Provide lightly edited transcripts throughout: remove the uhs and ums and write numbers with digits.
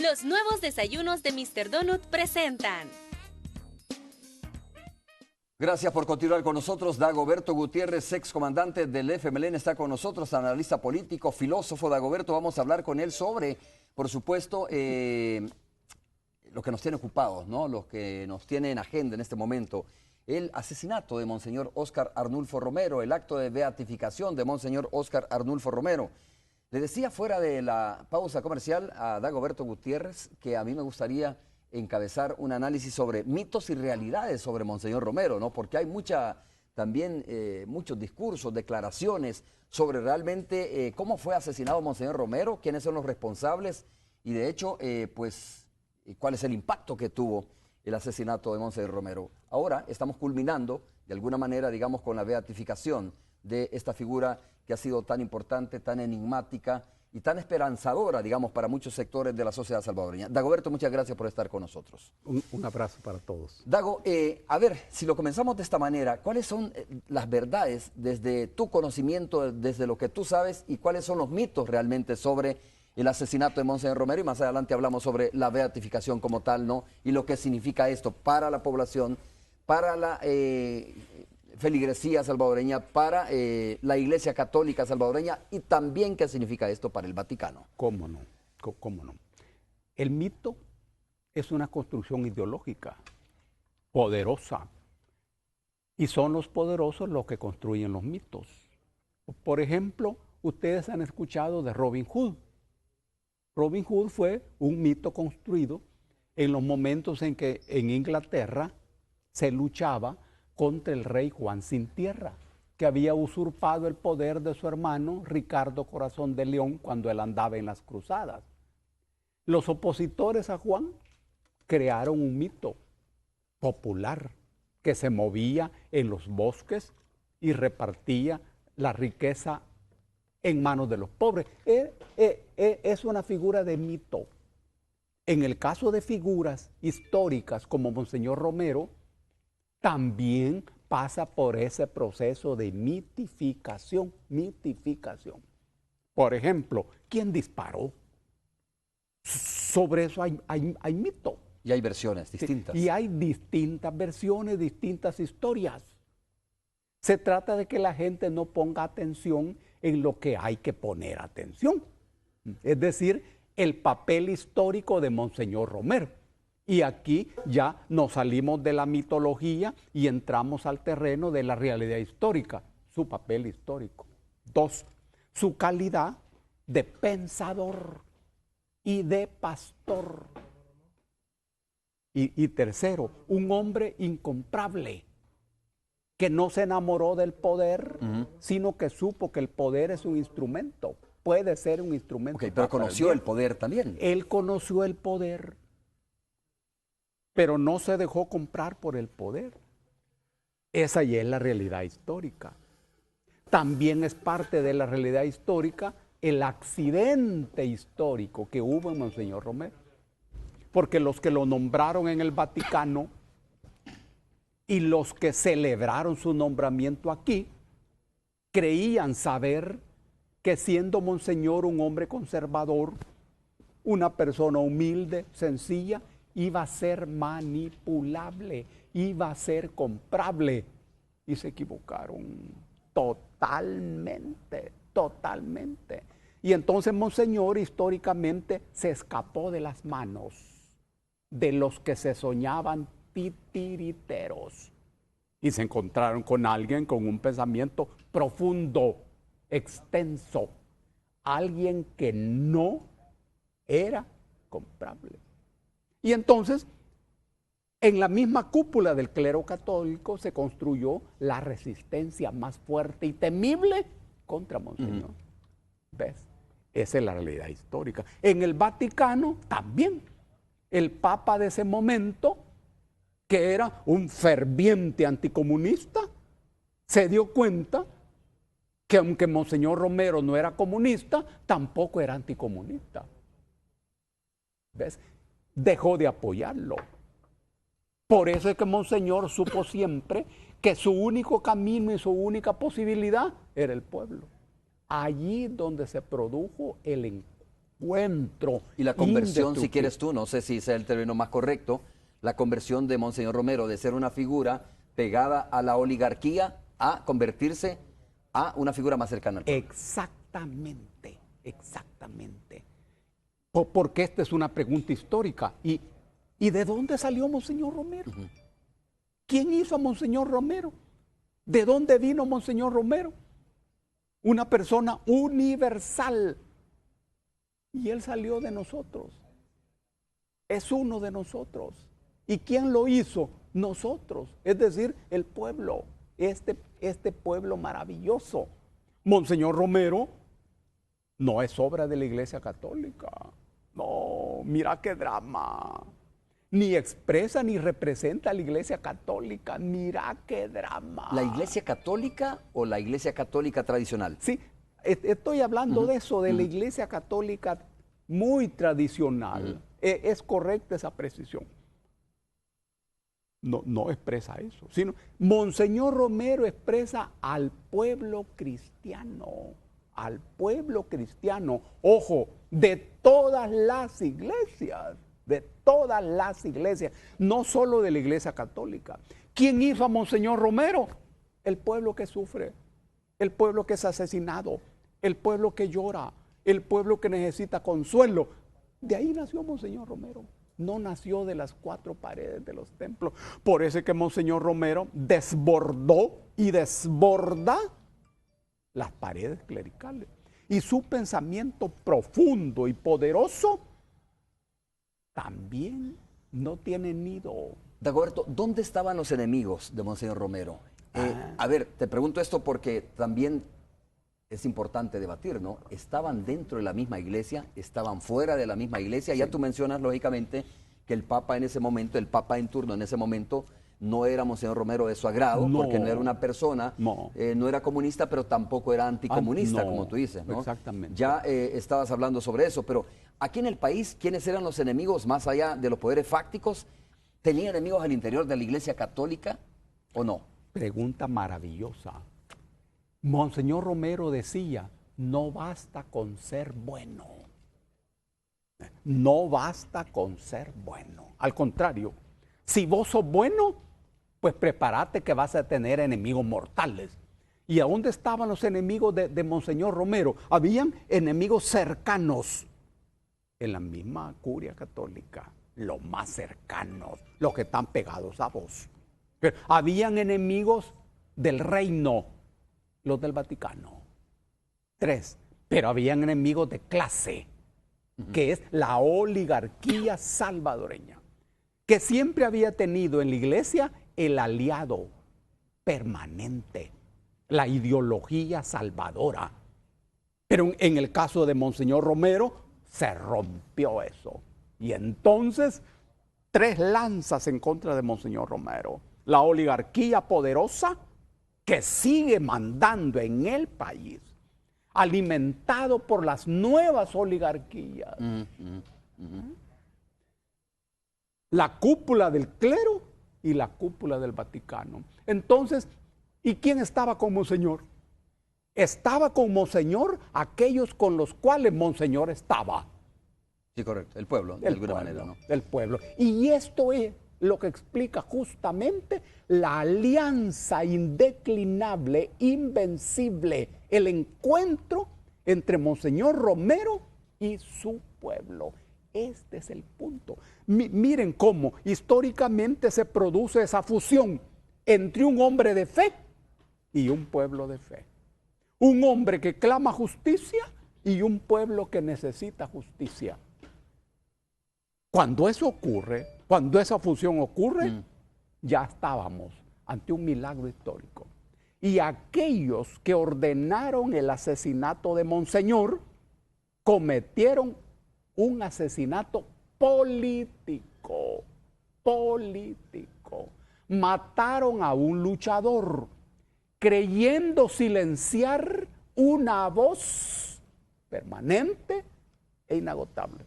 Los nuevos desayunos de Mr. Donut presentan. Gracias por continuar con nosotros. Dagoberto Gutiérrez, excomandante del FMLN, está con nosotros, analista político, filósofo. Dagoberto, vamos a hablar con él sobre, por supuesto, lo que nos tiene ocupados, ¿no? Lo que nos tiene en agenda en este momento. El asesinato de Monseñor Óscar Arnulfo Romero, el acto de beatificación de Monseñor Óscar Arnulfo Romero. Le decía fuera de la pausa comercial a Dagoberto Gutiérrez que a mí me gustaría encabezar un análisis sobre mitos y realidades sobre Monseñor Romero, ¿no? Porque hay muchos discursos, declaraciones sobre realmente cómo fue asesinado Monseñor Romero, quiénes son los responsables y de hecho, cuál es el impacto que tuvo el asesinato de Monseñor Romero. Ahora estamos culminando, de alguna manera, digamos, con la beatificación de esta figura que ha sido tan importante, tan enigmática y tan esperanzadora, digamos, para muchos sectores de la sociedad salvadoreña. Dagoberto, muchas gracias por estar con nosotros. Un abrazo para todos. Dago, a ver, si lo comenzamos de esta manera, ¿cuáles son las verdades desde tu conocimiento, desde lo que tú sabes, y cuáles son los mitos realmente sobre el asesinato de Monseñor Romero? Y más adelante hablamos sobre la beatificación como tal, ¿no? Y lo que significa esto para la población, para la feligresía salvadoreña, para la Iglesia Católica salvadoreña, y también qué significa esto para el Vaticano. ¿Cómo no? ¿Cómo no? El mito es una construcción ideológica poderosa y son los poderosos los que construyen los mitos. Por ejemplo, ustedes han escuchado de Robin Hood. Robin Hood fue un mito construido en los momentos en que en Inglaterra se luchaba contra el rey Juan sin Tierra, que había usurpado el poder de su hermano Ricardo Corazón de León cuando él andaba en las cruzadas. Los opositores a Juan crearon un mito popular que se movía en los bosques y repartía la riqueza en manos de los pobres. Es una figura de mito. En el caso de figuras históricas como Monseñor Romero, también pasa por ese proceso de mitificación. Por ejemplo, ¿quién disparó? Sobre eso hay mito. Y hay versiones distintas. Y hay distintas versiones, distintas historias. Se trata de que la gente no ponga atención en lo que hay que poner atención. Es decir, el papel histórico de Monseñor Romero. Y aquí ya nos salimos de la mitología y entramos al terreno de la realidad histórica, su papel histórico. 2, su calidad de pensador y de pastor. Y tercero, un hombre incomparable, que no se enamoró del poder, sino que supo que el poder es un instrumento, puede ser un instrumento. Ok, pero conoció el poder también. Él conoció el poder, pero no se dejó comprar por el poder. Esa ya es la realidad histórica. También es parte de la realidad histórica el accidente histórico que hubo en Monseñor Romero. Porque los que lo nombraron en el Vaticano y los que celebraron su nombramiento aquí, creían saber que siendo Monseñor un hombre conservador, una persona humilde, sencilla, iba a ser manipulable, iba a ser comprable. Y se equivocaron totalmente. Y entonces Monseñor históricamente se escapó de las manos de los que se soñaban titiriteros. Y se encontraron con alguien con un pensamiento profundo, extenso. Alguien que no era comprable. Y entonces, en la misma cúpula del clero católico se construyó la resistencia más fuerte y temible contra Monseñor. ¿Ves? Esa es la realidad histórica. En el Vaticano también. El Papa de ese momento, que era un ferviente anticomunista, se dio cuenta que aunque Monseñor Romero no era comunista, tampoco era anticomunista. ¿Ves? Dejó de apoyarlo. Por eso es que Monseñor supo siempre que su único camino y su única posibilidad era el pueblo. Allí donde se produjo el encuentro. Y la conversión, si indestructible. quieres tú, no sé si sea el término más correcto, la conversión de Monseñor Romero de ser una figura pegada a la oligarquía a convertirse a una figura más cercana al pueblo. Exactamente, exactamente. Porque esta es una pregunta histórica. ¿Y de dónde salió Monseñor Romero? ¿Quién hizo a Monseñor Romero? ¿De dónde vino Monseñor Romero? Una persona universal. Y él salió de nosotros. Es uno de nosotros. ¿Y quién lo hizo? Nosotros. Es decir, el pueblo. Este pueblo maravilloso. Monseñor Romero no es obra de la Iglesia Católica. No, mira qué drama. Ni expresa ni representa a la Iglesia Católica. Mira qué drama. ¿La Iglesia Católica o la Iglesia Católica tradicional? Sí, estoy hablando de eso, de la Iglesia Católica muy tradicional. Es correcta esa precisión. No expresa eso, sino Monseñor Romero expresa al pueblo cristiano, ojo, de todas las iglesias, no solo de la Iglesia Católica. ¿Quién hizo a Monseñor Romero? El pueblo que sufre, el pueblo que es asesinado, el pueblo que llora, el pueblo que necesita consuelo. De ahí nació Monseñor Romero. No nació de las cuatro paredes de los templos. Por eso es que Monseñor Romero desbordó y desborda las paredes clericales. Y su pensamiento profundo y poderoso también no tiene nido. Dagoberto, ¿dónde estaban los enemigos de Monseñor Romero? A ver, te pregunto esto porque también es importante debatir, ¿no? ¿Estaban dentro de la misma iglesia? ¿Estaban fuera de la misma iglesia? Sí. Ya tú mencionas, lógicamente, que el Papa en ese momento, el Papa en turno en ese momento, no era Monseñor Romero de su agrado, porque no era una persona, no era comunista, pero tampoco era anticomunista, como tú dices, ¿no? Exactamente. Ya estabas hablando sobre eso, pero aquí en el país, ¿quiénes eran los enemigos más allá de los poderes fácticos? ¿Tenía enemigos al interior de la Iglesia Católica o no? Pregunta maravillosa. Monseñor Romero decía, no basta con ser bueno. No basta con ser bueno. Al contrario, si vos sos bueno, pues prepárate que vas a tener enemigos mortales. ¿Y a dónde estaban los enemigos de Monseñor Romero? Habían enemigos cercanos en la misma curia católica, los más cercanos, los que están pegados a vos. Pero habían enemigos del reino, los del Vaticano. 3. Pero habían enemigos de clase, que es la oligarquía salvadoreña, que siempre había tenido en la iglesia el aliado permanente, la ideología salvadora. Pero en el caso de Monseñor Romero, se rompió eso. Y entonces, 3 lanzas en contra de Monseñor Romero. La oligarquía poderosa, que sigue mandando en el país, alimentado por las nuevas oligarquías. La cúpula del clero y la cúpula del Vaticano. Entonces, ¿y quién estaba con Monseñor? Estaba con Monseñor aquellos con los cuales Monseñor estaba. Sí, correcto, el pueblo, de alguna manera, ¿no? El pueblo. Y esto es lo que explica justamente la alianza indeclinable, invencible, el encuentro entre Monseñor Romero y su pueblo. Este es el punto. Miren cómo históricamente se produce esa fusión entre un hombre de fe y un pueblo de fe. Un hombre que clama justicia y un pueblo que necesita justicia. Cuando eso ocurre, cuando esa fusión ocurre, ya estábamos ante un milagro histórico. Y aquellos que ordenaron el asesinato de Monseñor cometieron un asesinato político. Mataron a un luchador, creyendo silenciar una voz permanente e inagotable,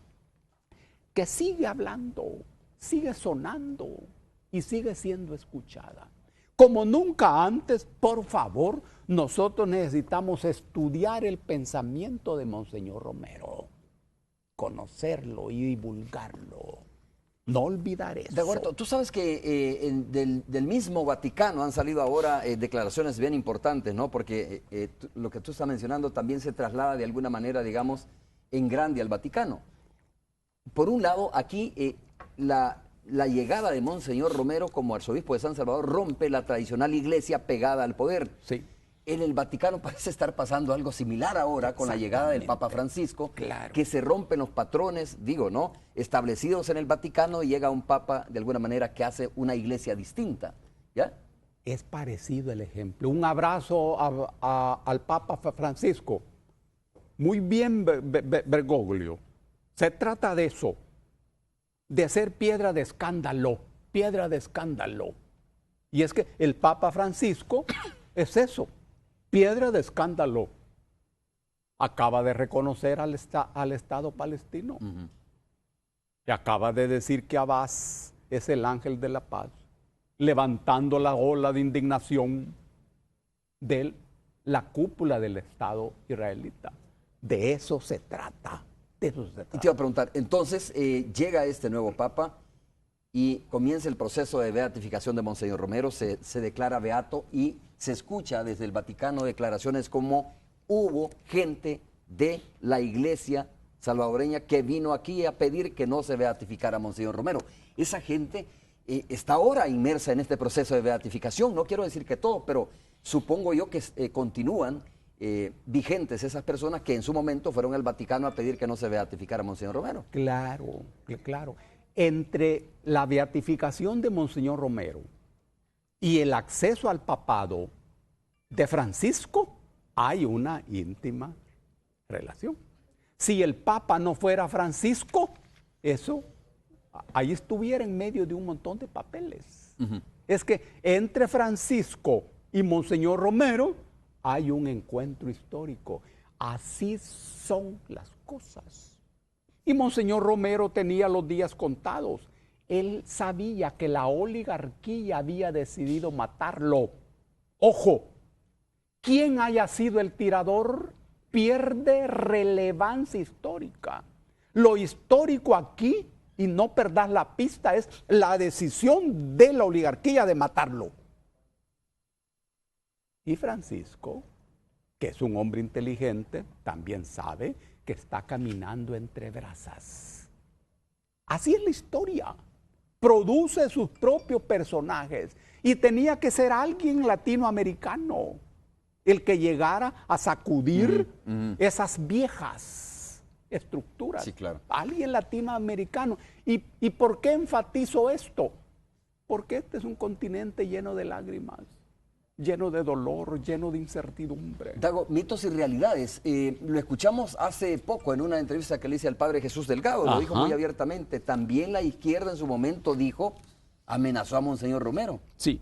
que sigue hablando, sigue sonando y sigue siendo escuchada. Como nunca antes, por favor, nosotros necesitamos estudiar el pensamiento de Monseñor Romero. conocerlo y divulgarlo. No olvidar eso. Dagoberto, tú sabes que del mismo Vaticano han salido ahora declaraciones bien importantes, ¿no? Porque lo que tú estás mencionando también se traslada de alguna manera, digamos, en grande al Vaticano. Por un lado, aquí la llegada de Monseñor Romero como arzobispo de San Salvador rompe la tradicional iglesia pegada al poder. Sí. En el Vaticano parece estar pasando algo similar ahora con la llegada del Papa Francisco, Claro. que se rompen los patrones, digo, ¿no?, establecidos en el Vaticano y llega un Papa de alguna manera que hace una iglesia distinta, ¿ya? Es parecido el ejemplo. Un abrazo al Papa Francisco. Muy bien, Bergoglio. Se trata de eso, de ser piedra de escándalo, piedra de escándalo. Y es que el Papa Francisco es eso, piedra de escándalo. Acaba de reconocer al Estado palestino. Y acaba de decir que Abbas es el ángel de la paz, levantando la ola de indignación de la cúpula del Estado israelita. De eso se trata. De eso se trata. Y te iba a preguntar, entonces llega este nuevo Papa y comienza el proceso de beatificación de Monseñor Romero, se declara beato y se escucha desde el Vaticano declaraciones como hubo gente de la iglesia salvadoreña que vino aquí a pedir que no se beatificara a Monseñor Romero. Esa gente está ahora inmersa en este proceso de beatificación. No quiero decir que todo, pero supongo yo que continúan vigentes esas personas que en su momento fueron al Vaticano a pedir que no se beatificara a Monseñor Romero. Claro, claro. Entre la beatificación de Monseñor Romero y el acceso al papado de Francisco hay una íntima relación. Si el Papa no fuera Francisco, eso ahí estuviera en medio de un montón de papeles. Es que entre Francisco y Monseñor Romero hay un encuentro histórico. Así son las cosas. Y Monseñor Romero tenía los días contados. Él sabía que la oligarquía había decidido matarlo. Ojo, quien haya sido el tirador pierde relevancia histórica. Lo histórico aquí, y no perdás la pista, es la decisión de la oligarquía de matarlo. Y Francisco, que es un hombre inteligente, también sabe que está caminando entre brasas. Así es la historia. Produce sus propios personajes y tenía que ser alguien latinoamericano el que llegara a sacudir esas viejas estructuras. Sí, claro. Alguien latinoamericano. ¿Y por qué enfatizo esto? Porque este es un continente lleno de lágrimas, lleno de dolor, lleno de incertidumbre. Dago, mitos y realidades. Lo escuchamos hace poco en una entrevista que le hice al padre Jesús Delgado, lo dijo muy abiertamente. También la izquierda en su momento dijo, amenazó a Monseñor Romero. Sí.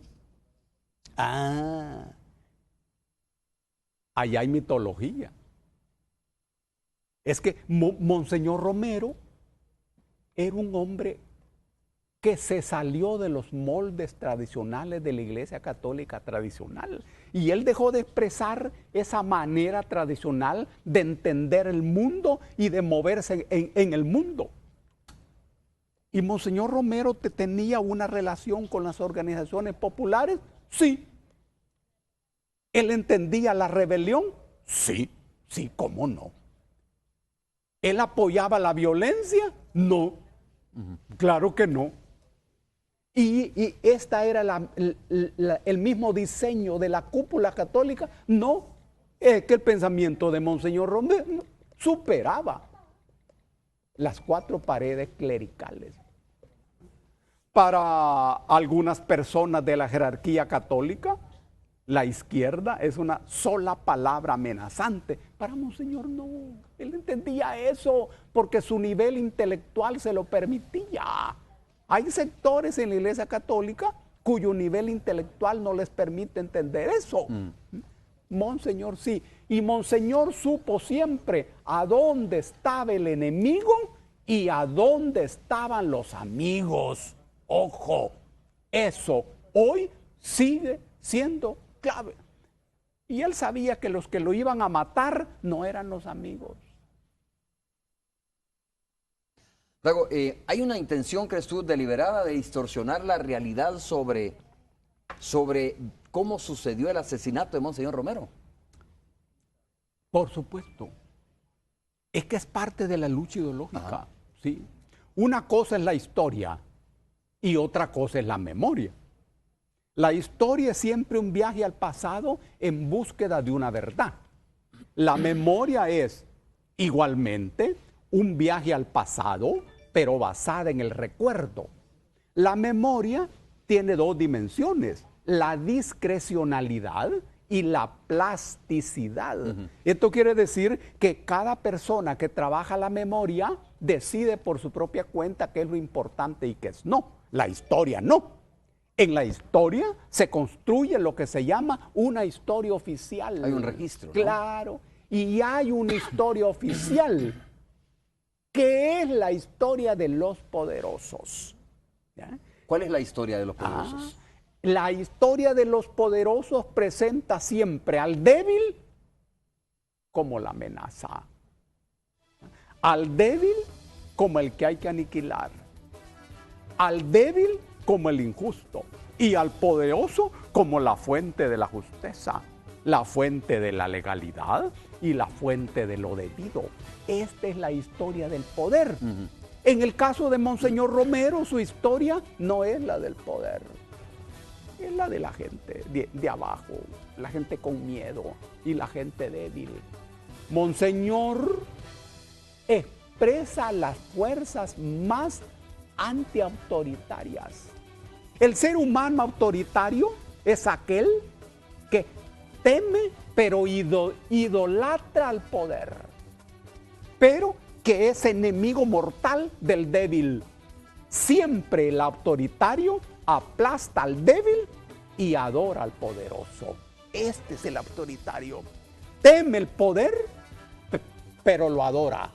Allá hay mitología. Es que Monseñor Romero era un hombre que se salió de los moldes tradicionales de la Iglesia Católica tradicional. Y él dejó de expresar esa manera tradicional de entender el mundo y de moverse en el mundo. ¿Y Monseñor Romero tenía una relación con las organizaciones populares? Sí. ¿Él entendía la rebelión? Sí, cómo no. ¿Él apoyaba la violencia? No, claro que no. ¿Y esta era el mismo diseño de la cúpula católica? No, es que el pensamiento de Monseñor Romero superaba las cuatro paredes clericales. Para algunas personas de la jerarquía católica, la izquierda es una sola palabra amenazante. Para Monseñor no, él entendía eso porque su nivel intelectual se lo permitía. Hay sectores en la Iglesia Católica cuyo nivel intelectual no les permite entender eso. Monseñor sí, y Monseñor supo siempre a dónde estaba el enemigo y a dónde estaban los amigos. Ojo, eso hoy sigue siendo clave. Y él sabía que los que lo iban a matar no eran los amigos. Dago, ¿hay una intención, crees tú, deliberada de distorsionar la realidad sobre cómo sucedió el asesinato de Monseñor Romero? Por supuesto. Es que es parte de la lucha ideológica. Ajá. ¿Sí? Una cosa es la historia y otra cosa es la memoria. La historia es siempre un viaje al pasado en búsqueda de una verdad. La memoria es igualmente un viaje al pasado, pero basada en el recuerdo. La memoria tiene dos dimensiones, la discrecionalidad y la plasticidad. Esto quiere decir que cada persona que trabaja la memoria decide por su propia cuenta qué es lo importante y qué es no. La historia no. En la historia se construye lo que se llama una historia oficial. Hay un registro, ¿no? Claro, y hay una historia oficial, que es la historia de los poderosos. ¿Ya? ¿Cuál es la historia de los poderosos? La historia de los poderosos presenta siempre al débil como la amenaza, al débil como el que hay que aniquilar, al débil como el injusto y al poderoso como la fuente de la justicia, la fuente de la legalidad y la fuente de lo debido. Esta es la historia del poder. En el caso de Monseñor Romero, su historia no es la del poder, es la de la gente de abajo, la gente con miedo y la gente débil. Monseñor expresa las fuerzas más antiautoritarias. El ser humano autoritario es aquel que teme pero idolatra al poder, pero que es enemigo mortal del débil. Siempre el autoritario aplasta al débil y adora al poderoso. Este es el autoritario. Teme el poder, pero lo adora.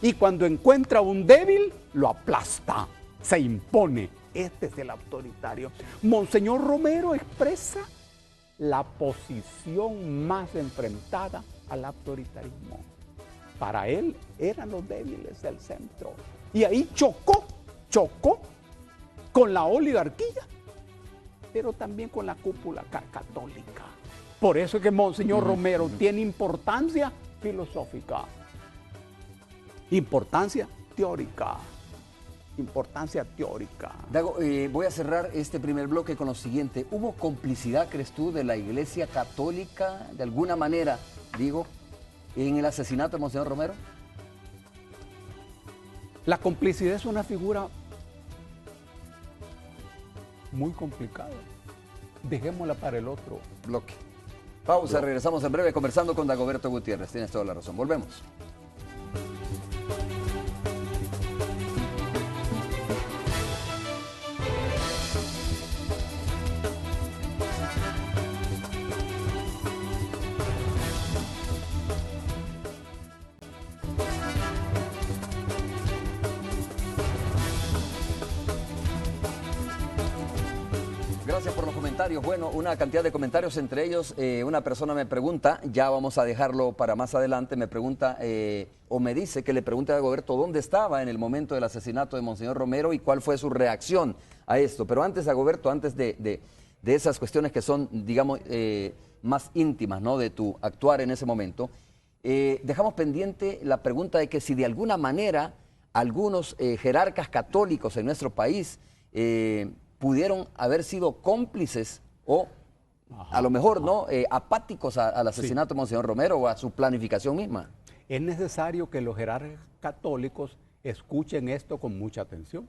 Y cuando encuentra un débil, lo aplasta, se impone. Este es el autoritario. Monseñor Romero expresa la posición más enfrentada al autoritarismo. Para él eran los débiles del centro. Y ahí chocó con la oligarquía, pero también con la cúpula católica. Por eso es que Monseñor Romero tiene importancia filosófica, importancia teórica. Dago, voy a cerrar este primer bloque con lo siguiente. ¿Hubo complicidad, crees tú, de la Iglesia Católica, de alguna manera, digo, en el asesinato de Monseñor Romero? La complicidad es una figura muy complicada. Dejémosla para el otro bloque. Pausa, regresamos en breve conversando con Dagoberto Gutiérrez. Tienes toda la razón. Volvemos. Gracias por los comentarios. Bueno, una cantidad de comentarios, entre ellos una persona me pregunta, ya vamos a dejarlo para más adelante, me pregunta o me dice que le pregunte a Dagoberto dónde estaba en el momento del asesinato de Monseñor Romero y cuál fue su reacción a esto. Pero antes, Dagoberto, antes de esas cuestiones que son, digamos, más íntimas, ¿no?, de tu actuar en ese momento, dejamos pendiente la pregunta de que si de alguna manera algunos jerarcas católicos en nuestro país pudieron haber sido cómplices o a lo mejor no apáticos al asesinato de Monseñor Romero o a su planificación misma. Es necesario que los jerarcas católicos escuchen esto con mucha atención.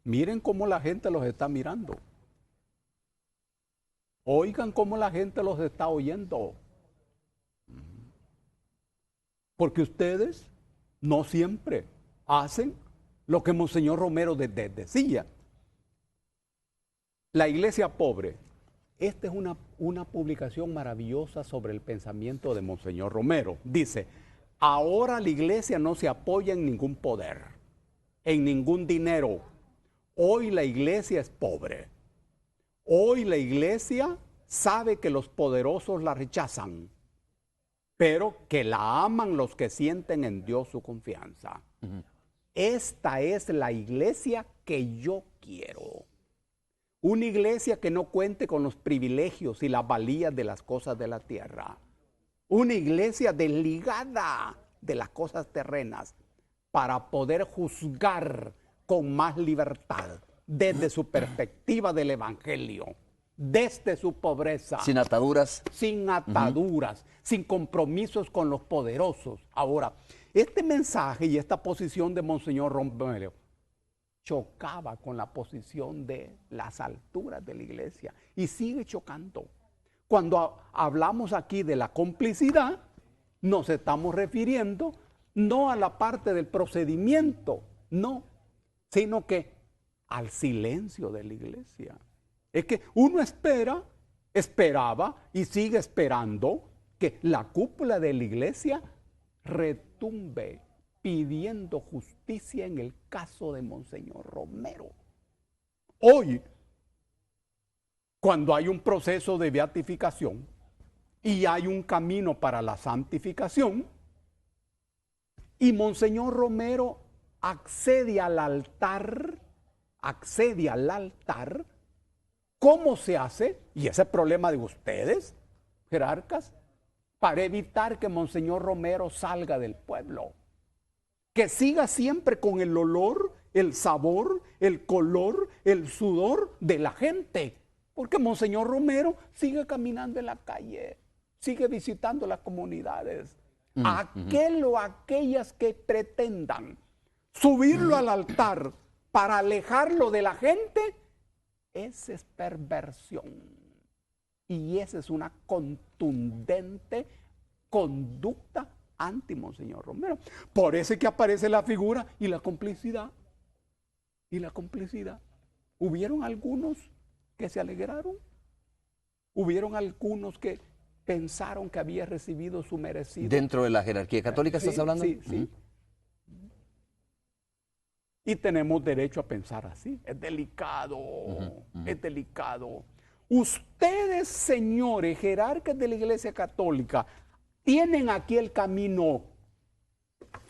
Miren cómo la gente los está mirando. Oigan cómo la gente los está oyendo. Porque ustedes no siempre hacen lo que Monseñor Romero decía. La iglesia pobre. Esta es una publicación maravillosa sobre el pensamiento de Monseñor Romero. Dice, ahora la iglesia no se apoya en ningún poder, en ningún dinero. Hoy la iglesia es pobre. Hoy la iglesia sabe que los poderosos la rechazan. pero que la aman los que sienten en Dios su confianza. Esta es la iglesia que yo quiero. Una iglesia que no cuente con los privilegios y las valías de las cosas de la tierra. Una iglesia desligada de las cosas terrenas para poder juzgar con más libertad desde su perspectiva del evangelio, desde su pobreza. Sin ataduras. Sin ataduras, sin compromisos con los poderosos. Ahora, este mensaje y esta posición de Monseñor Romero chocaba con la posición de las alturas de la iglesia y sigue chocando. Cuando hablamos aquí de la complicidad, nos estamos refiriendo no a la parte del procedimiento, no, sino que al silencio de la iglesia. Es que uno esperaba y sigue esperando que la cúpula de la iglesia retumbe pidiendo justicia en el caso de Monseñor Romero. Hoy, cuando hay un proceso de beatificación y hay un camino para la santificación, y Monseñor Romero accede al altar, ¿cómo se hace? Y ese es el problema de ustedes, jerarcas, para evitar que Monseñor Romero salga del pueblo. Que siga siempre con el olor, el sabor, el color, el sudor de la gente. Porque Monseñor Romero sigue caminando en la calle, sigue visitando las comunidades. Aquel o aquellas que pretendan subirlo al altar para alejarlo de la gente, esa es perversión. Y esa es una contundente conducta anti Monseñor Romero. Por eso es que aparece la figura y la complicidad. Y la complicidad. Hubieron algunos que se alegraron. Hubieron algunos que pensaron que había recibido su merecido. ¿Dentro de la jerarquía católica estás hablando? Sí, sí. Y tenemos derecho a pensar así. Es delicado, es delicado. Ustedes, señores, jerarcas de la Iglesia Católica, tienen aquí el camino.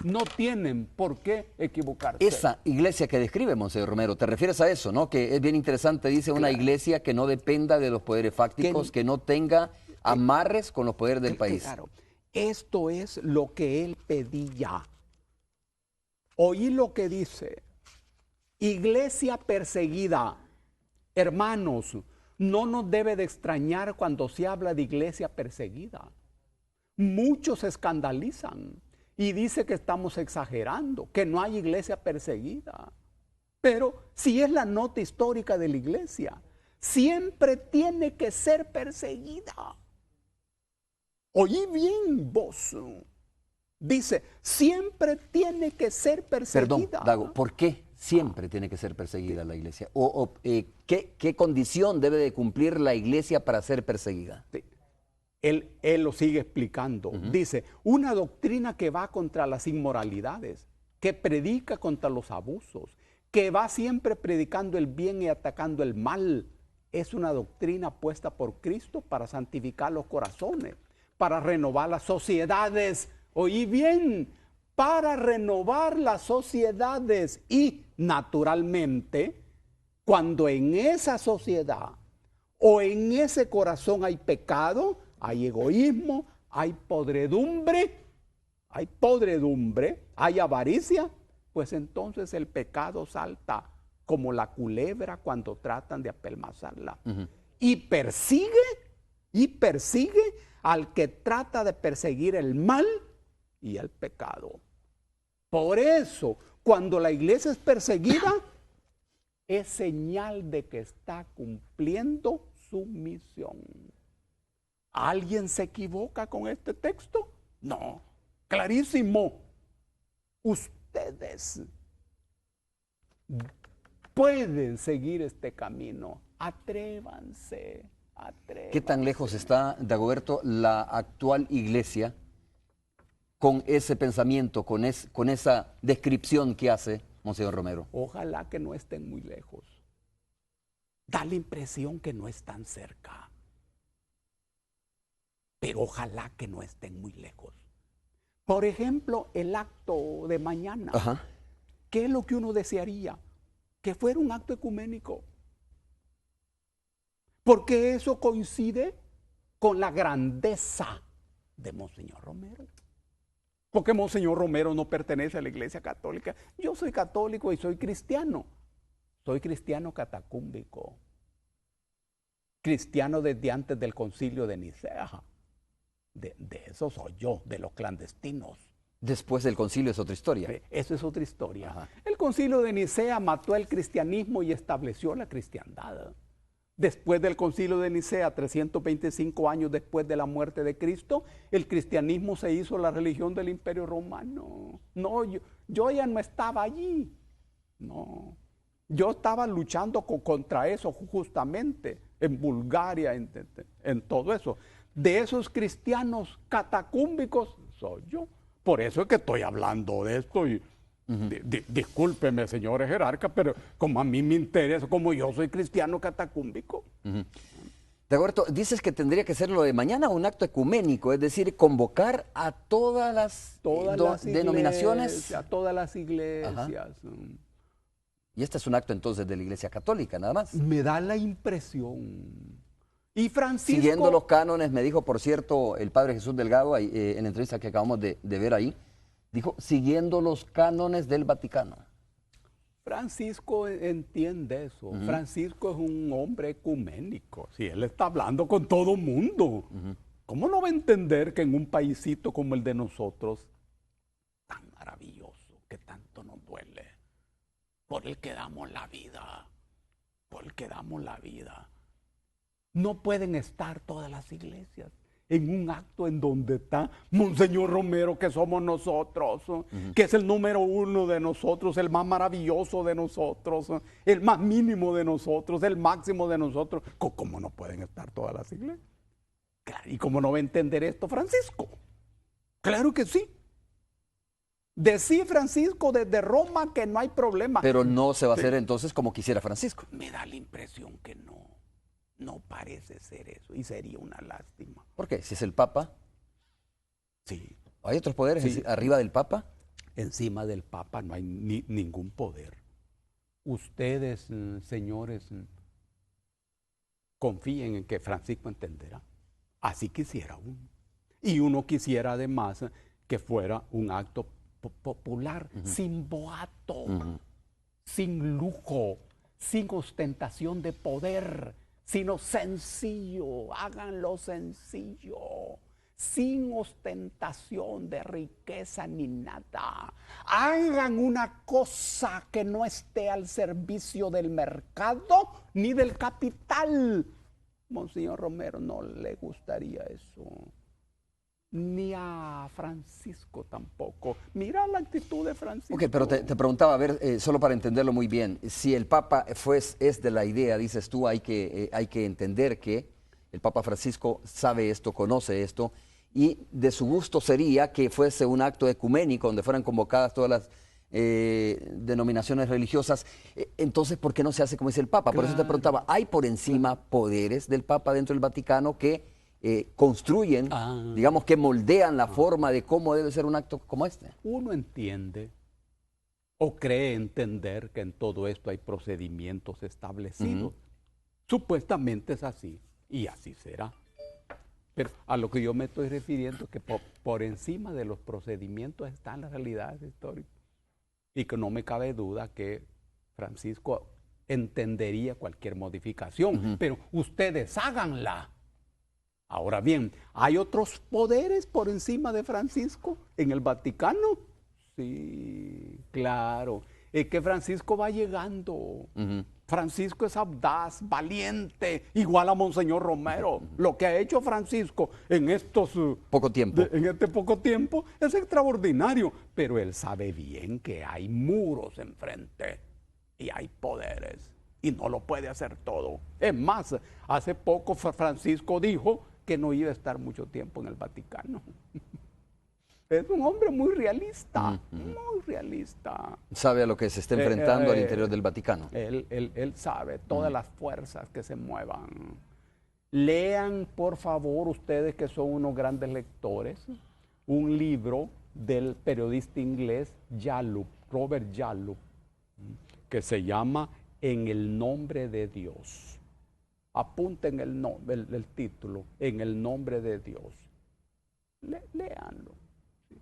No tienen por qué equivocarse. Esa iglesia que describe Monseñor Romero, te refieres a eso, ¿no? Que es bien interesante, dice, una iglesia que no dependa de los poderes fácticos, que no tenga amarres con los poderes del país. Claro, esto es lo que él pedía. Oí lo que dice, iglesia perseguida. Hermanos, no nos debe de extrañar cuando se habla de iglesia perseguida. Muchos se escandalizan y dice que estamos exagerando, que no hay iglesia perseguida. Pero si es la nota histórica de la iglesia, siempre tiene que ser perseguida. Oí bien vos. Dice, siempre tiene que ser perseguida. Perdón, Dago, ¿por qué siempre tiene que ser perseguida la iglesia? ¿Qué condición debe de cumplir la iglesia para ser perseguida? Sí. Él lo sigue explicando. Dice, una doctrina que va contra las inmoralidades, que predica contra los abusos, que va siempre predicando el bien y atacando el mal. Es una doctrina puesta por Cristo para santificar los corazones, para renovar las sociedades. Oí bien, para renovar las sociedades. Y naturalmente, cuando en esa sociedad o en ese corazón hay pecado, hay egoísmo, hay podredumbre, hay avaricia, pues entonces el pecado salta como la culebra cuando tratan de apelmazarla. Y persigue al que trata de perseguir el mal y el pecado. Por eso, cuando la iglesia es perseguida, es señal de que está cumpliendo su misión. ¿Alguien se equivoca con este texto? No, clarísimo. Ustedes pueden seguir este camino. Atrévanse. ¿Qué tan lejos está, Dagoberto, la actual iglesia con ese pensamiento, con esa descripción que hace Monseñor Romero? Ojalá que no estén muy lejos. Da la impresión que no están cerca. pero ojalá que no estén muy lejos. Por ejemplo, el acto de mañana. Ajá. ¿Qué es lo que uno desearía? Que fuera un acto ecuménico. Porque eso coincide con la grandeza de Monseñor Romero. Porque Monseñor Romero no pertenece a la Iglesia Católica. Yo soy católico y soy cristiano. Soy cristiano catacúmbico. Cristiano desde antes del Concilio de Nicea. De eso soy yo, de los clandestinos. Después del concilio es otra historia. Eso es otra historia. Ajá. El Concilio de Nicea mató el cristianismo y estableció la cristiandad. Después del Concilio de Nicea, 325 años después de la muerte de Cristo, el cristianismo se hizo la religión del Imperio Romano. No, yo ya no estaba allí. No. Yo estaba luchando contra eso justamente, en Bulgaria, en todo eso. De esos cristianos catacúmbicos soy yo. Por eso es que estoy hablando de esto y discúlpeme, señores jerarcas, pero como a mí me interesa, como yo soy cristiano catacúmbico. Dagoberto, dices que tendría que ser lo de mañana un acto ecuménico, es decir, convocar a todas las denominaciones. A todas las iglesias. Y este es un acto entonces de la Iglesia Católica, nada más. Me da la impresión. Y Francisco... Siguiendo los cánones, me dijo, por cierto, el padre Jesús Delgado, ahí, en la entrevista que acabamos de ver ahí, dijo, siguiendo los cánones del Vaticano. Francisco entiende eso. Francisco es un hombre ecuménico. Si él está hablando con todo mundo, ¿cómo no va a entender que en un paísito como el de nosotros, tan maravilloso, que tanto nos duele, por el que damos la vida, no pueden estar todas las iglesias en un acto en donde está Monseñor Romero, que somos nosotros, que es el número uno de nosotros, el más maravilloso de nosotros, el más mínimo de nosotros, el máximo de nosotros? ¿Cómo no pueden estar todas las iglesias? Claro, ¿y cómo no va a entender esto Francisco? Claro que sí. Decía Francisco desde Roma que no hay problema. Pero no se va a hacer entonces como quisiera Francisco. Me da la impresión que no. No parece ser eso y sería una lástima. ¿Por qué? Si es el Papa. Sí. ¿Hay otros poderes Sí. arriba del Papa? Encima del Papa no hay ningún poder. Ustedes, señores, confíen en que Francisco entenderá. Así quisiera uno. Y uno quisiera además que fuera un acto popular, sin boato, sin lujo, sin ostentación de poder, sino sencillo. Háganlo sencillo, sin ostentación de riqueza ni nada. Hagan una cosa que no esté al servicio del mercado ni del capital. Monseñor Romero no le gustaría eso. Ni a Francisco tampoco. Mira la actitud de Francisco. Ok, pero te preguntaba, a ver, solo para entenderlo muy bien, si el Papa es de la idea, dices tú, hay que entender que el Papa Francisco sabe esto, conoce esto, y de su gusto sería que fuese un acto ecuménico donde fueran convocadas todas las denominaciones religiosas. Entonces, ¿por qué no se hace como dice el Papa? Por eso te preguntaba, ¿hay por encima poderes del Papa dentro del Vaticano que construyen, digamos que moldean la forma de cómo debe ser un acto como este? Uno entiende o cree entender que en todo esto hay procedimientos establecidos. Supuestamente es así y así será. Pero a lo que yo me estoy refiriendo es que por encima de los procedimientos están las realidades históricas y que no me cabe duda que Francisco entendería cualquier modificación, pero ustedes háganla. Ahora bien, ¿hay otros poderes por encima de Francisco en el Vaticano? Sí, claro. Es que Francisco va llegando. Francisco es audaz, valiente, igual a Monseñor Romero. Lo que ha hecho Francisco en estos poco tiempo. En este poco tiempo es extraordinario. Pero él sabe bien que hay muros enfrente y hay poderes y no lo puede hacer todo. Es más, hace poco Francisco dijo que no iba a estar mucho tiempo en el Vaticano. Es un hombre muy realista, muy realista. Sabe a lo que se está enfrentando al interior del Vaticano. Él sabe todas las fuerzas que se muevan. Lean, por favor, ustedes que son unos grandes lectores, un libro del periodista inglés Jallup, Robert Jallup, que se llama En el nombre de Dios. Apunten el título, En el nombre de Dios. Léanlo. ¿Sí?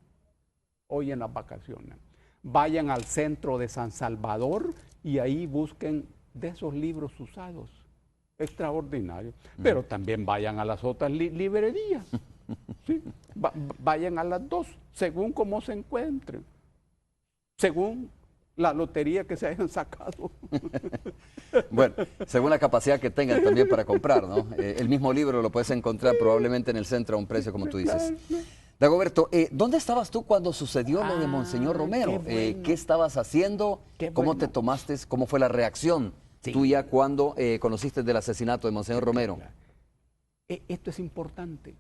Hoy en las vacaciones. Vayan al centro de San Salvador y ahí busquen de esos libros usados. Extraordinario. Pero también vayan a las otras librerías. ¿Sí? Vayan a las dos, según cómo se encuentren. Según la lotería que se hayan sacado. Bueno, según la capacidad que tengan también para comprar, ¿no? El mismo libro lo puedes encontrar probablemente en el centro a un precio como tú dices. Dagoberto, ¿dónde estabas tú cuando sucedió lo de Monseñor Romero? Qué bueno. ¿Qué estabas haciendo? Qué ¿Cómo bueno. te tomaste? ¿Cómo fue la reacción tuya cuando conociste del asesinato de Monseñor Romero? Esto es importante,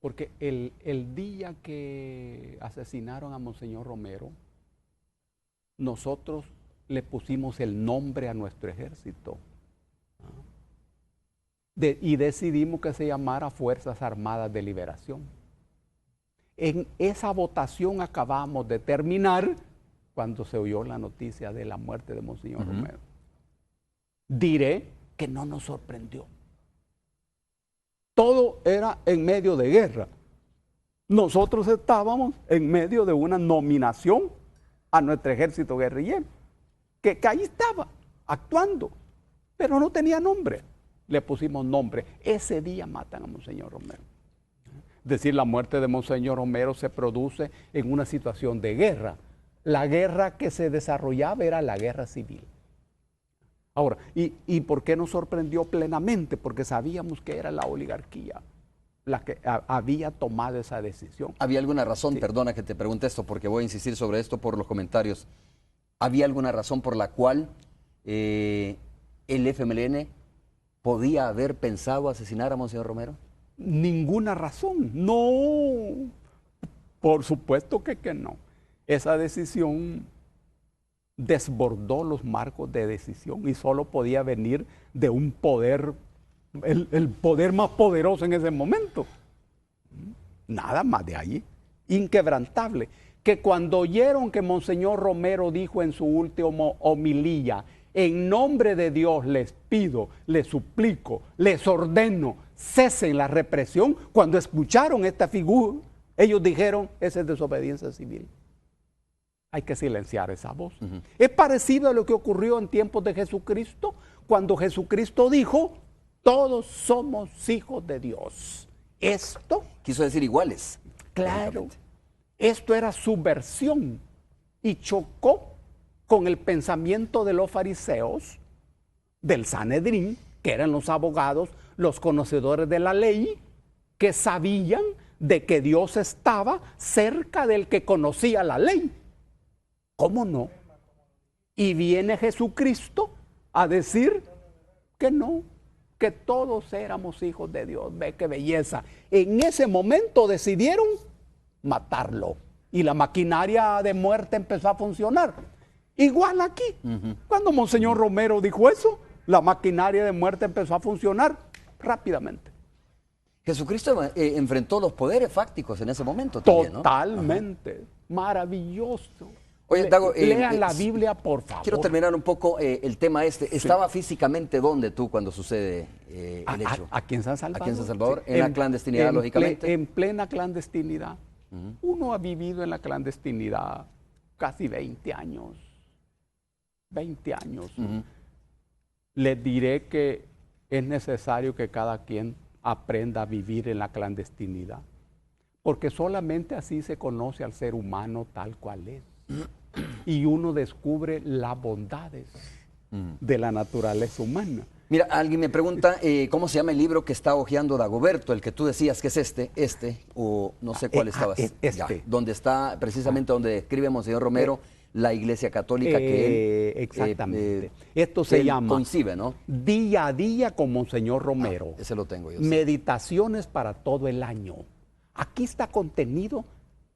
porque el día que asesinaron a Monseñor Romero, nosotros le pusimos el nombre a nuestro ejército. Y decidimos que se llamara Fuerzas Armadas de Liberación. En esa votación acabamos de terminar cuando se oyó la noticia de la muerte de Monseñor Romero. Diré que no nos sorprendió. Todo era en medio de guerra. Nosotros estábamos en medio de una nominación a nuestro ejército guerrillero, que ahí estaba, actuando, pero no tenía nombre. Le pusimos nombre. Ese día matan a Monseñor Romero. Es decir, la muerte de Monseñor Romero se produce en una situación de guerra. La guerra que se desarrollaba era la guerra civil. Ahora, ¿y por qué nos sorprendió plenamente? Porque sabíamos que era la oligarquía la que había tomado esa decisión. ¿Había alguna razón? Sí. Perdona que te pregunte esto, porque voy a insistir sobre esto por los comentarios. ¿Había alguna razón por la cual el FMLN podía haber pensado asesinar a Monseñor Romero? Ninguna razón, no. Por supuesto que no. Esa decisión desbordó los marcos de decisión y solo podía venir de un poder, el poder más poderoso en ese momento. Nada más de ahí. Inquebrantable. Que cuando oyeron que Monseñor Romero dijo en su última homilía, en nombre de Dios les pido, les suplico, les ordeno, cesen la represión. Cuando escucharon esta figura, ellos dijeron, esa es desobediencia civil. Hay que silenciar esa voz. Es parecido a lo que ocurrió en tiempos de Jesucristo, cuando Jesucristo dijo, todos somos hijos de Dios. Esto, Quiso decir iguales. claro, esto era subversión y chocó con el pensamiento de los fariseos, del Sanedrín, que eran los abogados, los conocedores de la ley, que sabían de que Dios estaba cerca del que conocía la ley. ¿Cómo no? Y viene Jesucristo a decir que no, que todos éramos hijos de Dios. Ve qué belleza. En ese momento decidieron matarlo y la maquinaria de muerte empezó a funcionar. Igual aquí, cuando Monseñor Romero dijo eso, la maquinaria de muerte empezó a funcionar rápidamente. Jesucristo enfrentó los poderes fácticos en ese momento también, ¿no? Totalmente. Maravilloso. Oye, Dago, lean la Biblia, por favor. Quiero terminar un poco el tema este. ¿Estaba físicamente dónde tú cuando sucede el hecho? Aquí en San Salvador. Aquí en San Salvador, en la clandestinidad, lógicamente. En plena clandestinidad. Uno ha vivido en la clandestinidad casi 20 años. 20 años. Les diré que es necesario que cada quien aprenda a vivir en la clandestinidad, porque solamente así se conoce al ser humano tal cual es. Y uno descubre las bondades de la naturaleza humana. Mira, alguien me pregunta cómo se llama el libro que está hojeando Dagoberto, el que tú decías que es este, o no sé cuál estabas. Ya, donde está, precisamente donde escribe Monseñor Romero, la Iglesia Católica que él... exactamente. Esto se llama concibe, ¿no? Día a Día con Monseñor Romero. Ese lo tengo yo. Meditaciones para todo el año. Aquí está contenido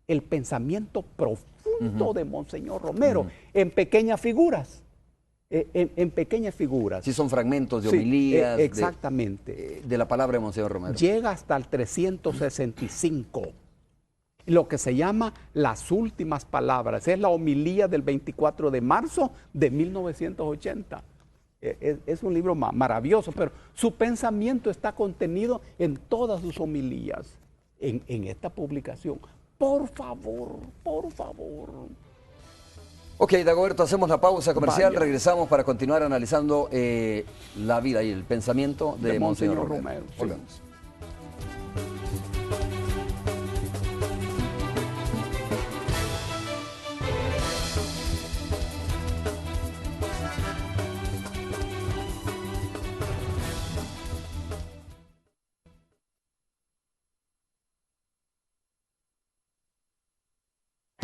el pensamiento profundo de Monseñor Romero en pequeñas figuras. en pequeñas figuras. Sí, son fragmentos de Sí, homilías. exactamente. De la palabra de Monseñor Romero. Llega hasta el 365, lo que se llama las últimas palabras. Es la homilía del 24 de marzo de 1980. Es un libro maravilloso, pero su pensamiento está contenido en todas sus homilías, en esta publicación. Por favor, por favor. Ok, Dagoberto, hacemos la pausa comercial, Vaya. regresamos para continuar analizando la vida y el pensamiento de Monseñor Romero. Romero, sí. Volvemos.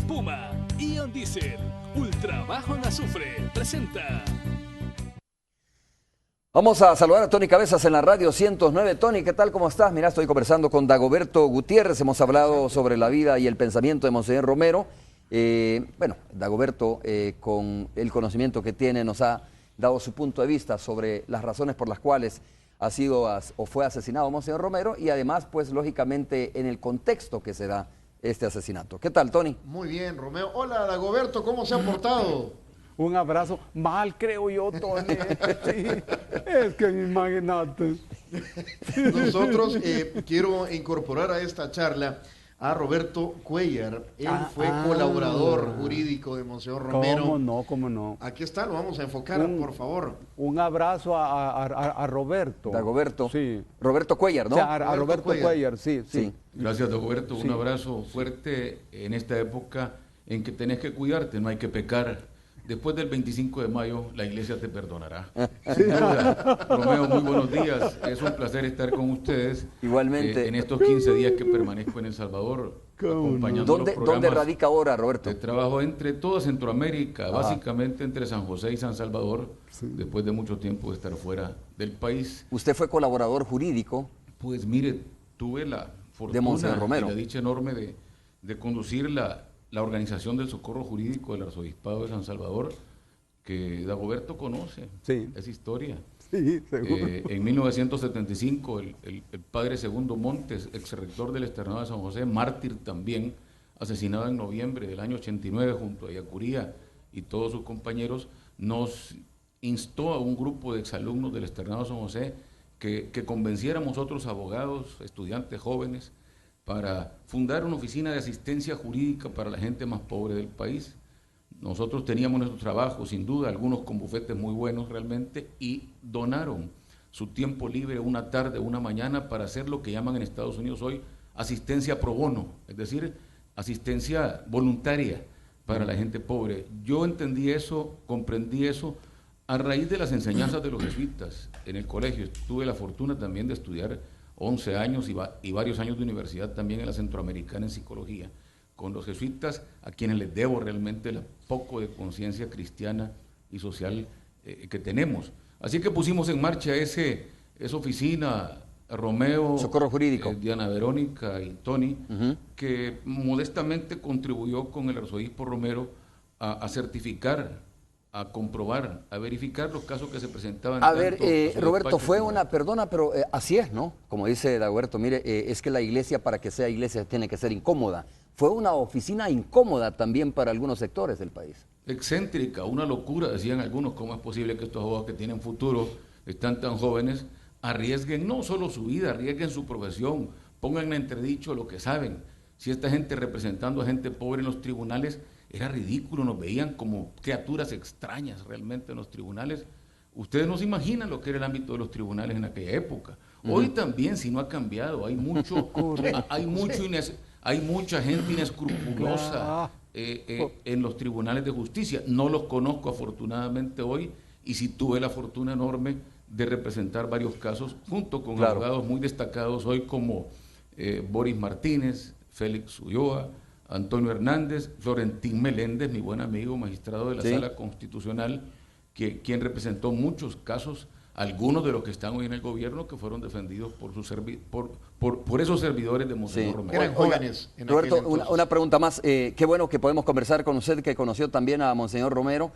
Puma, Ion Diesel, ultra bajo en azufre, presenta. Vamos a saludar a Tony Cabezas en la radio 109. Tony, ¿qué tal? ¿Cómo estás? Mira, estoy conversando con Dagoberto Gutiérrez. Hemos hablado sobre la vida y el pensamiento de Monseñor Romero. Bueno, Dagoberto, con el conocimiento que tiene, nos ha dado su punto de vista sobre las razones por las cuales ha sido o fue asesinado Monseñor Romero y además, pues, lógicamente, en el contexto que se da este asesinato. ¿Qué tal, Tony? Muy bien, Romeo. Hola, Dagoberto, ¿cómo se ha portado? Un abrazo. Mal, creo yo, Tony. Sí, es que imagínate. Nosotros quiero incorporar a esta charla a Roberto Cuellar. Él fue colaborador jurídico de Monseñor Romero. ¿Cómo no? ¿Cómo no? Aquí está, lo vamos a enfocar, por favor. Un abrazo a Roberto. Dagoberto. Sí. Roberto Cuellar, ¿no? O sea, a Roberto Cuellar. Cuellar, sí, sí. Sí. Gracias, Dagoberto. Sí. Un abrazo fuerte en esta época en que tenés que cuidarte, no hay que pecar. Después del 25 de mayo, la iglesia te perdonará. Sin duda. Romeo, muy buenos días. Es un placer estar con ustedes. Igualmente. En estos 15 días que permanezco en El Salvador, acompañando los programas ¿Dónde radica ahora, Roberto? de trabajo entre toda Centroamérica, básicamente entre San José y San Salvador, después de mucho tiempo de estar fuera del país. Usted fue colaborador jurídico. Pues mire, tuve la De Monseñor fortuna Romero. y la dicha enorme de conducir la organización del socorro jurídico del Arzobispado de San Salvador, que Dagoberto conoce, Sí. es historia. Sí, seguro. En 1975, el padre Segundo Montes, ex rector del Externado de San José, mártir también, asesinado en noviembre del año 89 junto a Yacuría y todos sus compañeros, nos instó a un grupo de exalumnos del Externado de San José que convenciéramos otros abogados, estudiantes jóvenes, para fundar una oficina de asistencia jurídica para la gente más pobre del país. Nosotros teníamos nuestro trabajo, sin duda, algunos con bufetes muy buenos realmente, y donaron su tiempo libre una tarde, una mañana, para hacer lo que llaman en Estados Unidos hoy asistencia pro bono, es decir, asistencia voluntaria para la gente pobre. Yo entendí eso, comprendí eso a raíz de las enseñanzas de los jesuitas en el colegio. Tuve la fortuna también de estudiar 11 años y varios años de universidad también en la Centroamericana en psicología, con los jesuitas, a quienes les debo realmente el poco de conciencia cristiana y social que tenemos. Así que pusimos en marcha esa oficina, Romeo, Socorro Jurídico. Diana Verónica y Tony, que modestamente contribuyó con el arzobispo Romero a certificar, a comprobar, a verificar los casos que se presentaban. A ver, tanto en su Roberto, despacho fue como- una, perdona, pero así es, ¿no? Como dice Dagoberto, mire, es que la iglesia, para que sea iglesia, tiene que ser incómoda. Fue una oficina incómoda también para algunos sectores del país. Excéntrica, una locura, decían algunos. ¿Cómo es posible que estos abogados que tienen futuro, están tan jóvenes, arriesguen no solo su vida, arriesguen su profesión, pongan en entredicho lo que saben? Si esta gente representando a gente pobre en los tribunales, era ridículo, nos veían como criaturas extrañas realmente en los tribunales. Ustedes no se imaginan lo que era el ámbito de los tribunales en aquella época. Hoy también, si no ha cambiado, hay mucha gente inescrupulosa en los tribunales de justicia. No los conozco afortunadamente hoy, y sí tuve la fortuna enorme de representar varios casos junto con Claro. abogados muy destacados hoy como Boris Martínez, Félix Ulloa, Antonio Hernández, Florentín Meléndez, mi buen amigo, magistrado de la Sí. Sala Constitucional, quien representó muchos casos, algunos de los que están hoy en el gobierno, que fueron defendidos por esos servidores de Monseñor Sí. Romero. Eran jóvenes en Roberto, aquel entonces. una pregunta más. Qué bueno que podemos conversar con usted, que conoció también a Monseñor Romero.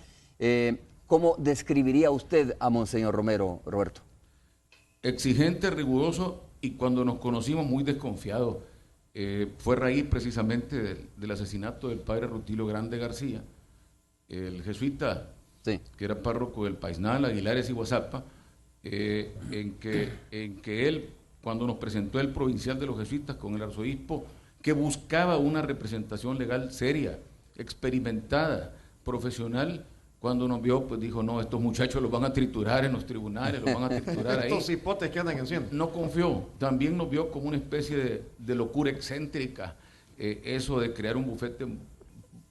¿cómo describiría usted a Monseñor Romero, Roberto? Exigente, riguroso y cuando nos conocimos muy desconfiado. Fue raíz precisamente del asesinato del padre Rutilio Grande García, el jesuita, Sí. que era párroco del Paisnal, Aguilares y Guazapa, en que él, cuando nos presentó el provincial de los jesuitas con el arzobispo, que buscaba una representación legal seria, experimentada, profesional, cuando nos vio, pues dijo, no, estos muchachos los van a triturar en los tribunales, los van a triturar ahí. Estos hipotes que andan haciendo. No confió, también nos vio como una especie de locura excéntrica, eso de crear un bufete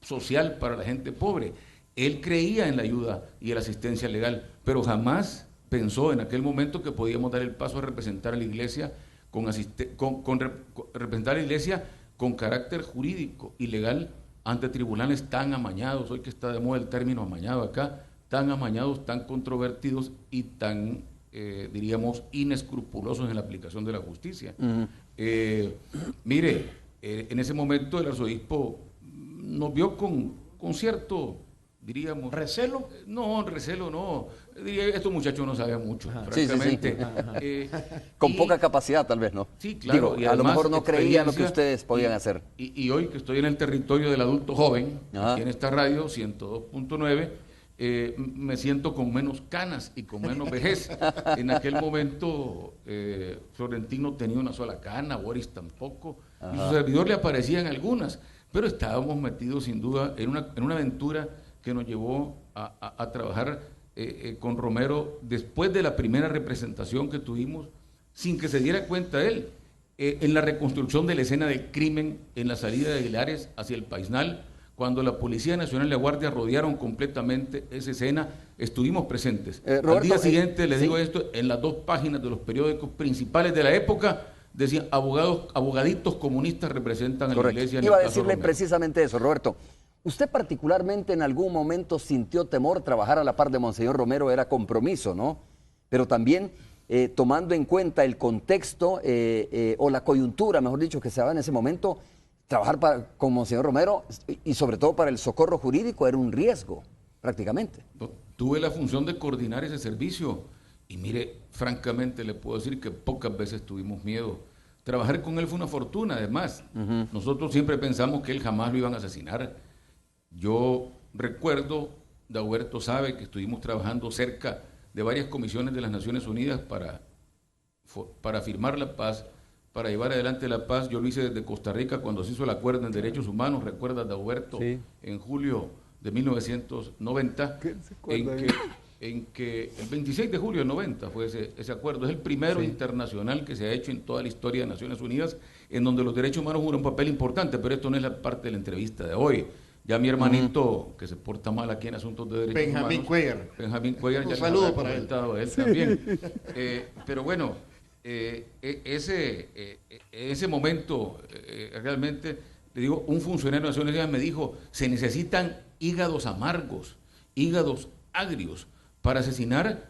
social para la gente pobre. Él creía en la ayuda y la asistencia legal, pero jamás pensó en aquel momento que podíamos dar el paso a representar a la iglesia representar a la iglesia con carácter jurídico y legal ante tribunales tan amañados, hoy que está de moda el término amañado acá, tan amañados, tan controvertidos y tan, diríamos, inescrupulosos en la aplicación de la justicia. Mire, en ese momento el arzobispo nos vio con cierto, diríamos... ¿Recelo? No, recelo no. Diría, estos muchachos no saben mucho, francamente. Sí. Con poca capacidad, tal vez, ¿no? Sí, claro. Digo, Y a lo además, mejor no creían lo que experiencia, ustedes podían hacer. Y hoy que estoy en el territorio del adulto joven, Ajá. aquí en esta radio, 102.9, me siento con menos canas y con menos vejez. En aquel momento, Florentino tenía una sola cana, Boris tampoco, y su servidor le aparecían algunas, pero estábamos metidos sin duda en una aventura que nos llevó a trabajar con Romero después de la primera representación que tuvimos, sin que se diera cuenta él, en la reconstrucción de la escena del crimen en la salida de Aguilares hacia el Paisnal, cuando la Policía Nacional y la Guardia rodearon completamente esa escena, estuvimos presentes. Roberto, al día siguiente, les sí. digo esto, en las 2 páginas de los periódicos principales de la época, decían, abogaditos comunistas representan a la Correcto. iglesia en Iba a el caso decirle Romero. precisamente eso, Roberto. ¿Usted particularmente en algún momento sintió temor? Trabajar a la par de Monseñor Romero era compromiso, ¿no? Pero también tomando en cuenta el contexto o la coyuntura, mejor dicho, que se daba en ese momento, trabajar con Monseñor Romero y sobre todo para el socorro jurídico era un riesgo, prácticamente. Tuve la función de coordinar ese servicio y mire, francamente le puedo decir que pocas veces tuvimos miedo. Trabajar con él fue una fortuna, además. Nosotros siempre pensamos que él jamás lo iban a asesinar. Yo recuerdo, Dagoberto sabe que estuvimos trabajando cerca de varias comisiones de las Naciones Unidas para firmar la paz, para llevar adelante la paz. Yo lo hice desde Costa Rica cuando se hizo el acuerdo en derechos humanos, recuerda Dagoberto, Sí. en julio de 1990, en que el 26 de julio del 90 fue ese acuerdo. Es el primero internacional que se ha hecho en toda la historia de Naciones Unidas, en donde los derechos humanos juegan un papel importante, pero esto no es la parte de la entrevista de hoy. Ya mi hermanito, que se porta mal aquí en asuntos de derechos Benjamín humanos, Cuellar. Benjamín Cuellar, Un ya saludo le habrá para él. comentado a él también. Pero bueno, ese momento, realmente, le digo, un funcionario de Naciones Unidas me dijo, se necesitan hígados amargos, hígados agrios, para asesinar,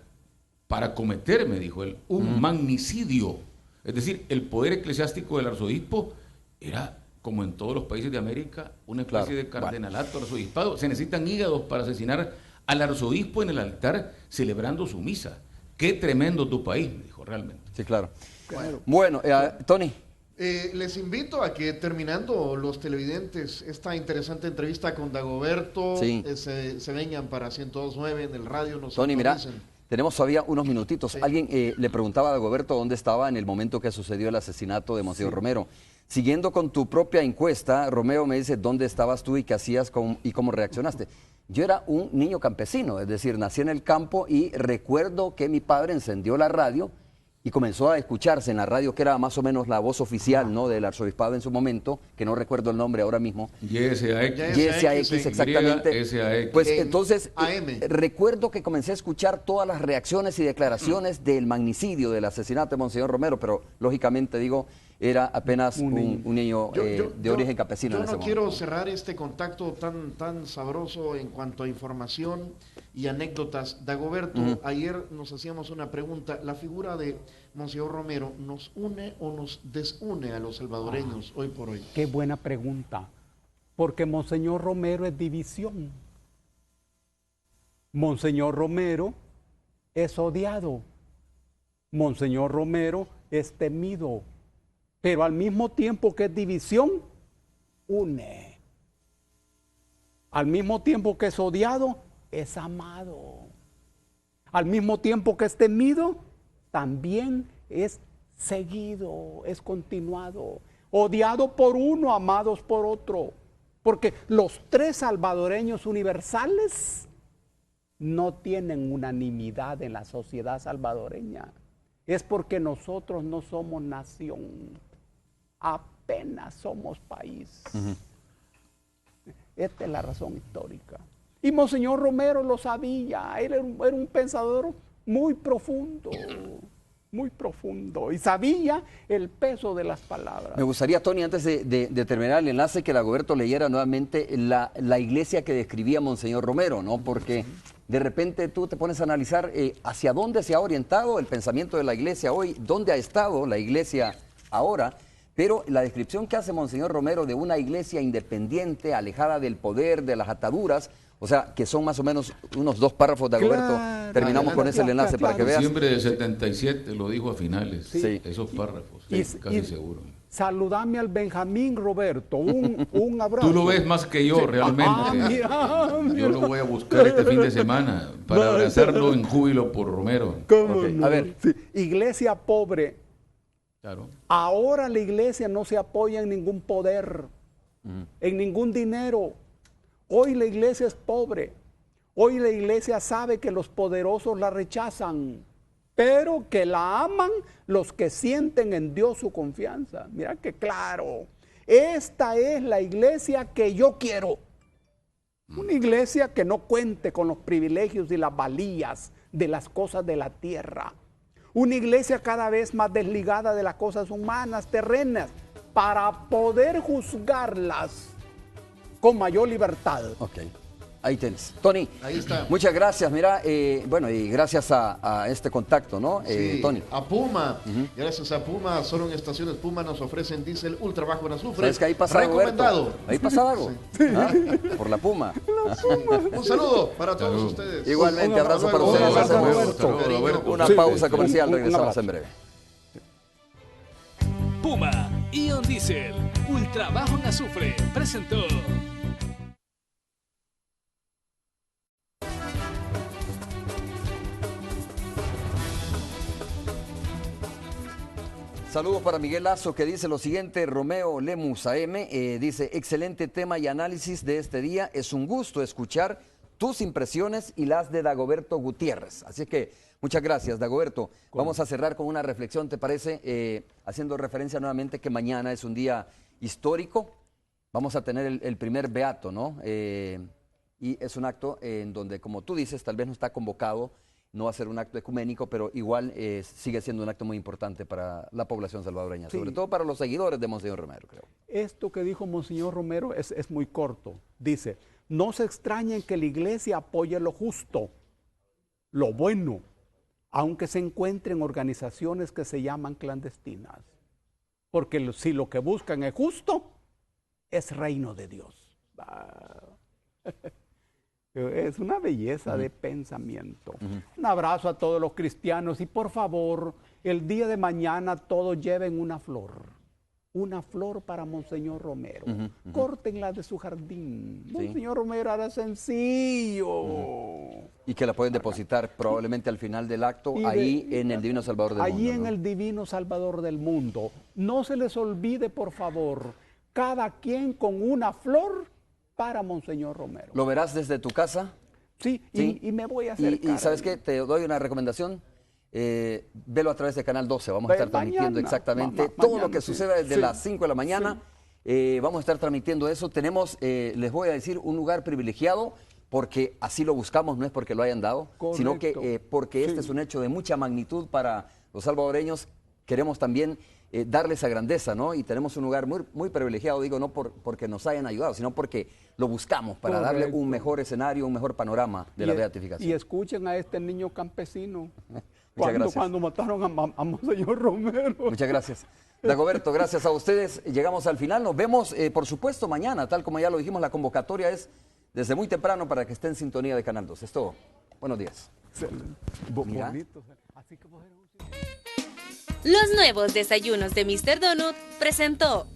para cometer, me dijo él, un magnicidio. Es decir, el poder eclesiástico del arzobispo era, como en todos los países de América, una especie de cardenalato, arzobispado. Se necesitan hígados para asesinar al arzobispo en el altar celebrando su misa. Qué tremendo tu país, me dijo realmente. Sí, claro. Bueno, Tony. Les invito a que terminando los televidentes esta interesante entrevista con Dagoberto Sí. se vengan para 102.9 en el radio. Nos Tony, mira, sintonicen. tenemos todavía unos minutitos. Sí. Alguien le preguntaba a Dagoberto dónde estaba en el momento que sucedió el asesinato de Monseñor Romero. Siguiendo con tu propia encuesta, Romeo me dice dónde estabas tú y qué hacías y cómo reaccionaste. Yo era un niño campesino, es decir, nací en el campo y recuerdo que mi padre encendió la radio y comenzó a escucharse en la radio, que era más o menos la voz oficial, ¿no?, del arzobispado en su momento, que no recuerdo el nombre ahora mismo. YSAX. YSAX, exactamente. YSAX. Pues En entonces, AM. recuerdo que comencé a escuchar todas las reacciones y declaraciones del magnicidio, del asesinato de Monseñor Romero, pero lógicamente digo, era apenas un niño de origen campesino en ese Yo no momento. quiero cerrar este contacto tan sabroso en cuanto a información y anécdotas. Dagoberto, ayer nos hacíamos una pregunta. ¿La figura de Monseñor Romero nos une o nos desune a los salvadoreños hoy por hoy? Qué buena pregunta. Porque Monseñor Romero es división. Monseñor Romero es odiado. Monseñor Romero es temido. Pero al mismo tiempo que es división, une. Al mismo tiempo que es odiado, es amado. Al mismo tiempo que es temido, también es seguido, es continuado. Odiado por uno, amados por otro. Porque los tres salvadoreños universales no tienen unanimidad en la sociedad salvadoreña. Es porque nosotros no somos nación, apenas somos país. Esta es la razón histórica. Y Monseñor Romero lo sabía, él era un pensador muy profundo, y sabía el peso de las palabras. Me gustaría, Tony, antes de terminar el enlace, que Dagoberto leyera nuevamente la iglesia que describía Monseñor Romero, ¿no? Porque de repente tú te pones a analizar hacia dónde se ha orientado el pensamiento de la iglesia hoy, dónde ha estado la iglesia ahora, pero la descripción que hace Monseñor Romero de una iglesia independiente, alejada del poder, de las ataduras, o sea, que son más o menos unos 2 párrafos de Dagoberto. Claro, terminamos con ese enlace para que veas. Diciembre del 77 lo dijo a finales, Sí. esos párrafos, Y- casi y- seguro. Saludame al Benjamín Roberto, un abrazo. Tú lo ves más que yo, realmente. Mira. Yo lo voy a buscar este fin de semana para abrazarlo en júbilo por Romero. ¿Cómo Ok, no? a ver. Sí. Iglesia pobre. Claro. Ahora la iglesia no se apoya en ningún poder, en ningún dinero. Hoy la iglesia es pobre. Hoy la iglesia sabe que los poderosos la rechazan, pero que la aman los que sienten en Dios su confianza. Mira qué claro. Esta es la iglesia que yo quiero. Una iglesia que no cuente con los privilegios y las valías de las cosas de la tierra. Una iglesia cada vez más desligada de las cosas humanas, terrenas, para poder juzgarlas con mayor libertad. Ok, ahí tienes. Tony, Ahí está. muchas gracias. Mira, bueno, y gracias a este contacto, ¿no, Sí, Tony? a Puma. Gracias a Puma, solo en estaciones Puma nos ofrecen diésel ultra bajo en azufre. ¿Sabes que ahí pasa Recomendado. Dagoberto? Ahí pasa algo. Por la Puma. Un saludo para todos Salud. ustedes. Igualmente, Hasta abrazo para luego. ustedes. Hasta luego. Roberto. Con cariño. Roberto. Una Sí, pausa sí, comercial, un regresamos abrazo. en breve. Puma, Ion Diesel, ultra bajo en azufre, presentó. Saludos para Miguel Lazo, que dice lo siguiente. Romeo Lemus AM dice: excelente tema y análisis de este día. Es un gusto escuchar tus impresiones y las de Dagoberto Gutiérrez. Así que muchas gracias, Dagoberto. Vamos a cerrar con una reflexión, ¿te parece? Haciendo referencia nuevamente que mañana es un día histórico. Vamos a tener el primer beato, ¿no? Y es un acto en donde, como tú dices, tal vez no está convocado, no va a ser un acto ecuménico, pero igual sigue siendo un acto muy importante para la población salvadoreña, Sí. sobre todo para los seguidores de Monseñor Romero, creo. Esto que dijo Monseñor Romero es muy corto. Dice, no se extrañen que la iglesia apoye lo justo, lo bueno, aunque se encuentren organizaciones que se llaman clandestinas. Porque si lo que buscan es justo, es reino de Dios. Es una belleza de pensamiento. Un abrazo a todos los cristianos y por favor, el día de mañana todos lleven una flor para Monseñor Romero. Córtenla de su jardín. Monseñor Romero era sencillo. Y que la pueden depositar probablemente al final del acto, Y ahí en el Divino Salvador del allí Mundo. en ¿no? el Divino Salvador del Mundo. No se les olvide, por favor, cada quien con una flor para Monseñor Romero. ¿Lo verás desde tu casa? Sí, Sí. Y me voy a Y acercar. ¿sabes qué? Te doy una recomendación. Velo a través de Canal 12. Vamos a estar transmitiendo Mañana, exactamente todo lo mañana, que sí. suceda desde Sí. las 5 de la mañana. Vamos a estar transmitiendo eso. Tenemos, les voy a decir, un lugar privilegiado porque así lo buscamos, no es porque lo hayan dado, sino que Correcto. porque este Sí. es un hecho de mucha magnitud para los salvadoreños. Queremos también darle esa grandeza, ¿no? Y tenemos un lugar muy, muy privilegiado, digo, no porque nos hayan ayudado, sino porque lo buscamos para darle Correcto. un mejor escenario, un mejor panorama de la beatificación. Y escuchen a este niño campesino. gracias. Cuando mataron a Monseñor Romero. Muchas gracias. Dagoberto, gracias a ustedes. Llegamos al final. Nos vemos, por supuesto, mañana. Tal como ya lo dijimos, la convocatoria es desde muy temprano para que esté en sintonía de Canal 2. Es todo. Buenos días. Mira. Bonito. Así que vos eres un... Los nuevos desayunos de Mr. Donut presentó